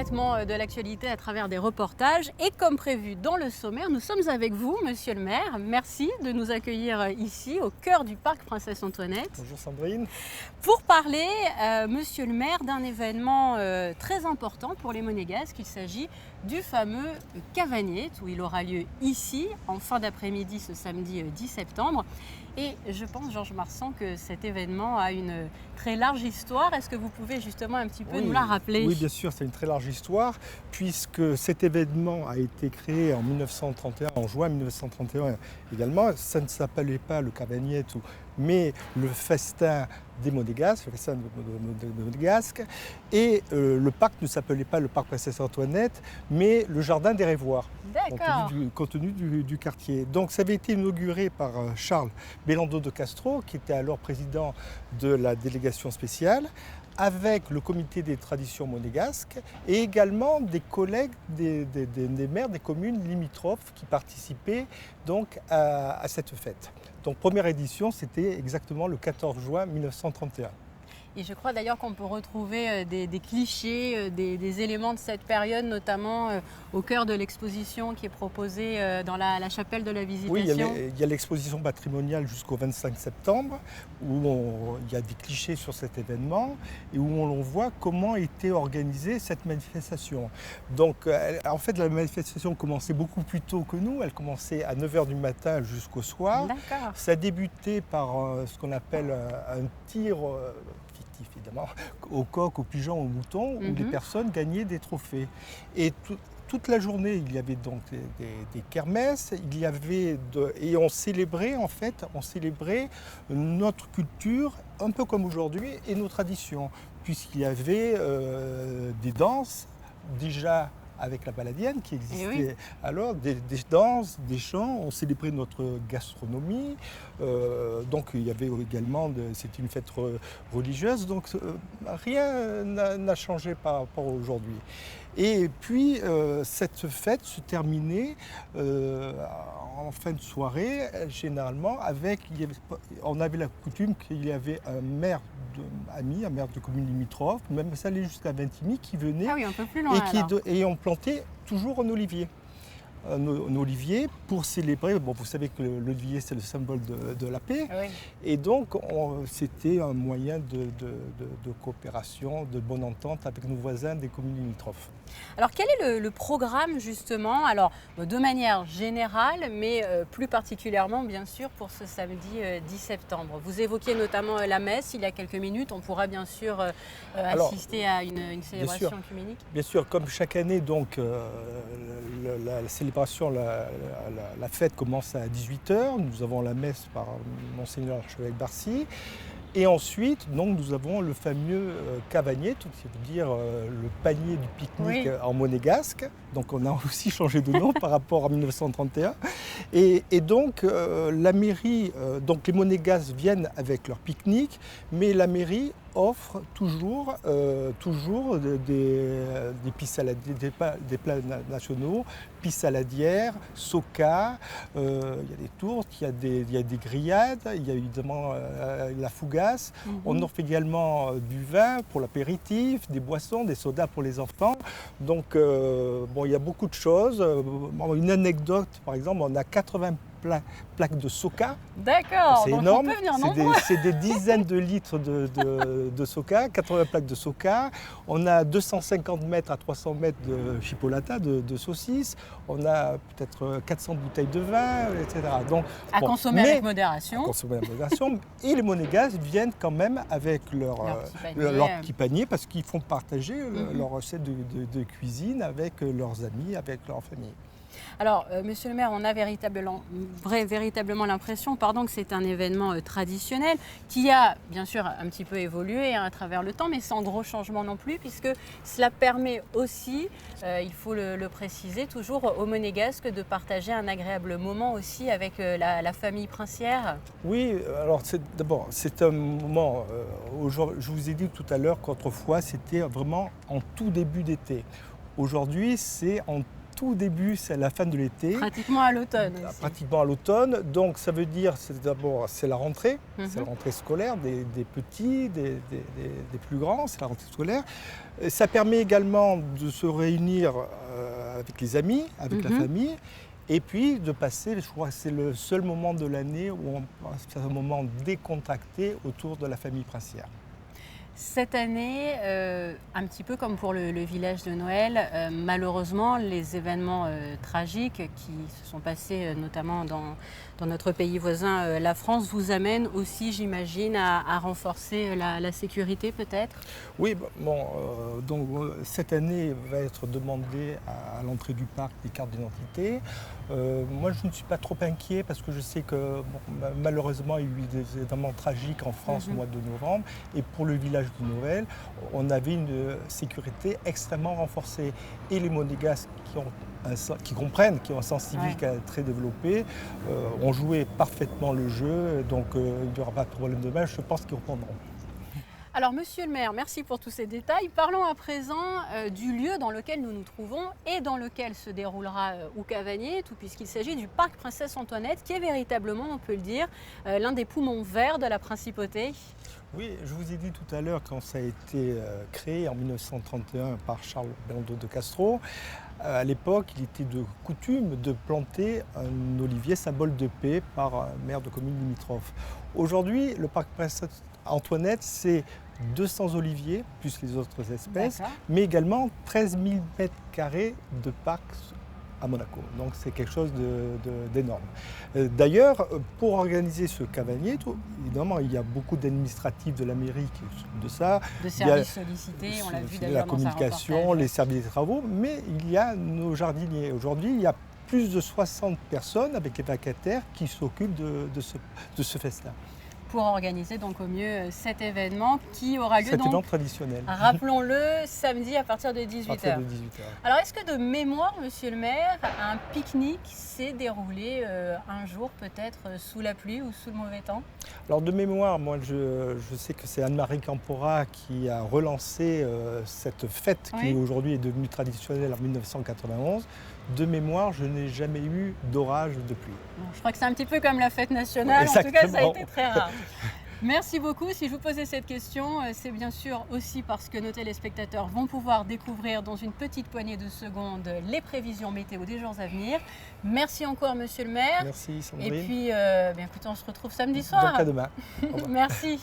traitement de l'actualité à travers des reportages. Et comme prévu dans le sommaire, nous sommes avec vous, Monsieur le maire. Merci de nous accueillir ici, au cœur du parc Princesse Antoinette. Bonjour Sandrine. Pour parler, Monsieur le maire, d'un événement très important pour les Monégasques. Il s'agit du fameux Cavagnet, où il aura lieu ici, en fin d'après-midi, ce samedi 10 septembre. Et je pense, Georges Marsan, que cet événement a une très large histoire. Est-ce que vous pouvez justement un petit peu nous la rappeler? Oui, bien sûr, c'est une très large histoire, puisque cet événement a été créé en 1931, en juin 1931 également. Ça ne s'appelait pas le Cavagnet, mais le festin des Monégasques, le festin des Monégasques. Et le parc ne s'appelait pas le parc Princesse Antoinette, mais le jardin des Rêvoirs, compte tenu du quartier. Donc ça avait été inauguré par Charles Belando de Castro, qui était alors président de la délégation spéciale, avec le comité des traditions monégasques et également des collègues des maires des communes limitrophes qui participaient donc à cette fête. Donc première édition, c'était exactement le 14 juin 1931. Et je crois d'ailleurs qu'on peut retrouver des clichés, des éléments de cette période, notamment au cœur de l'exposition qui est proposée dans la chapelle de la Visitation. Oui, il y a l'exposition patrimoniale jusqu'au 25 septembre, où il y a des clichés sur cet événement et où on voit comment était organisée cette manifestation. Donc en fait, la manifestation commençait beaucoup plus tôt que nous, elle commençait à 9h du matin jusqu'au soir. D'accord. Ça débutait par ce qu'on appelle un tir évidemment, au coq, au pigeon, au mouton, où les personnes gagnaient des trophées. Et toute la journée, il y avait donc des kermesses, et on célébrait notre culture, un peu comme aujourd'hui, et nos traditions, puisqu'il y avait des danses, déjà avec la baladienne qui existait alors, des danses, des chants, on célébrait notre gastronomie, donc il y avait également, c'était une fête religieuse, donc rien n'a changé par rapport à aujourd'hui. Et puis cette fête se terminait en fin de soirée, généralement, on avait la coutume qu'il y avait un maire de commune limitrophe, même ça allait jusqu'à Vintimille, qui venait un peu plus loin, et on plantait toujours un olivier. Un olivier pour célébrer, vous savez que l'olivier c'est le symbole de la paix, et donc c'était un moyen de coopération, de bonne entente avec nos voisins des communes limitrophes. Alors quel est le programme justement, alors de manière générale, mais plus particulièrement bien sûr pour ce samedi 10 septembre? Vous évoquiez notamment la messe il y a quelques minutes, on pourra bien sûr assister à une célébration œcuménique. Bien sûr, comme chaque année, donc la célébration, la fête commence à 18h, nous avons la messe par Monseigneur l'archevêque Barcy. Et ensuite, donc, nous avons le fameux Cavagnet, c'est-à-dire le panier du pique-nique en monégasque. Donc on a aussi changé de nom par rapport à 1931. Et donc la mairie, donc les Monégasques viennent avec leur pique-nique, mais la mairie offre toujours des pistes saladières, des plats nationaux, pistes saladières, soca, il y a des tourtes, il y a des grillades, il y a évidemment la fougasse. On offre également du vin pour l'apéritif, des boissons, des sodas pour les enfants. Donc il y a beaucoup de choses. Une anecdote, par exemple, on a 80 plaques de soca. D'accord, c'est énorme. On peut venir nombreux. C'est des dizaines de litres de soca, 80 plaques de soca. On a 250 mètres à 300 mètres de chipolata, de saucisses. On a peut-être 400 bouteilles de vin, etc. Donc, à consommer avec modération. Et les Monégasques viennent quand même avec leur petit panier parce qu'ils font partager leurs recettes de cuisine avec leurs amis, avec leur famille. Alors, Monsieur le maire, on a véritablement l'impression que c'est un événement traditionnel qui a bien sûr un petit peu évolué à travers le temps, mais sans gros changement non plus, puisque cela permet aussi, il faut le préciser, toujours aux Monégasques de partager un agréable moment aussi avec la famille princière. Oui, alors d'abord, c'est un moment, je vous ai dit tout à l'heure qu'autrefois, c'était vraiment en tout début d'été. Aujourd'hui, c'est en tout début, c'est la fin de l'été. Pratiquement à l'automne aussi. Pratiquement à l'automne. Donc ça veut dire, d'abord, c'est la rentrée. C'est la Mhm. rentrée scolaire des petits, des plus grands. C'est la rentrée scolaire. Et ça permet également de se réunir avec les amis, avec la Mhm. famille. Et puis de passer, je crois que c'est le seul moment de l'année où on passe un moment décontracté autour de la famille princière. Cette année, un petit peu comme pour le village de Noël, malheureusement, les événements tragiques qui se sont passés notamment dans notre pays voisin, la France, vous amènent aussi, j'imagine, à renforcer la sécurité peut-être? Oui, bon, donc cette année va être demandé à l'entrée du parc des cartes d'identité. Moi, je ne suis pas trop inquiet parce que je sais que malheureusement, il y a eu des événements tragiques en France au mois de novembre. Et pour le village de Noël, on avait une sécurité extrêmement renforcée. Et les Monégasques qui comprennent, qui ont un sens civique très développé, ont joué parfaitement le jeu. Donc, il n'y aura pas de problème demain. Je pense qu'ils reprendront. Alors, monsieur le maire, merci pour tous ces détails. Parlons à présent du lieu dans lequel nous nous trouvons et dans lequel se déroulera Houkavagné, tout puisqu'il s'agit du parc Princesse Antoinette, qui est véritablement, on peut le dire, l'un des poumons verts de la principauté. Oui, je vous ai dit tout à l'heure quand ça a été créé en 1931 par Charles Bernardo de Castro. À l'époque, il était de coutume de planter un olivier, symbole de paix, par un maire de commune limitrophe. Aujourd'hui, le parc Princesse Antoinette, c'est 200 oliviers, plus les autres espèces, mais également 13 000 mètres carrés de parc à Monaco. Donc c'est quelque chose d'énorme. D'ailleurs, pour organiser ce cavanier, évidemment, il y a beaucoup d'administratifs de la mairie qui s'occupent de ça. De services sollicités, on l'a vu d'ailleurs dans un reportage. La communication, les services des travaux, mais il y a nos jardiniers. Aujourd'hui, il y a plus de 60 personnes avec les vacataires qui s'occupent de ce festin. Pour organiser donc au mieux cet événement qui aura lieu Cet donc, événement traditionnel. Rappelons-le, samedi à partir de 18h. Alors est-ce que de mémoire, monsieur le maire, un pique-nique s'est déroulé un jour peut-être sous la pluie ou sous le mauvais temps? Alors de mémoire, moi je sais que c'est Anne-Marie Campora qui a relancé cette fête qui aujourd'hui est devenue traditionnelle en 1991. De mémoire, je n'ai jamais eu d'orage de pluie. Bon, je crois que c'est un petit peu comme la fête nationale, en tout cas ça a été très rare. Merci beaucoup. Si je vous posais cette question, c'est bien sûr aussi parce que nos téléspectateurs vont pouvoir découvrir dans une petite poignée de secondes les prévisions météo des jours à venir. Merci encore, monsieur le maire. Merci, Sandrine. Et puis, écoutez, on se retrouve samedi soir. Donc à demain. Merci.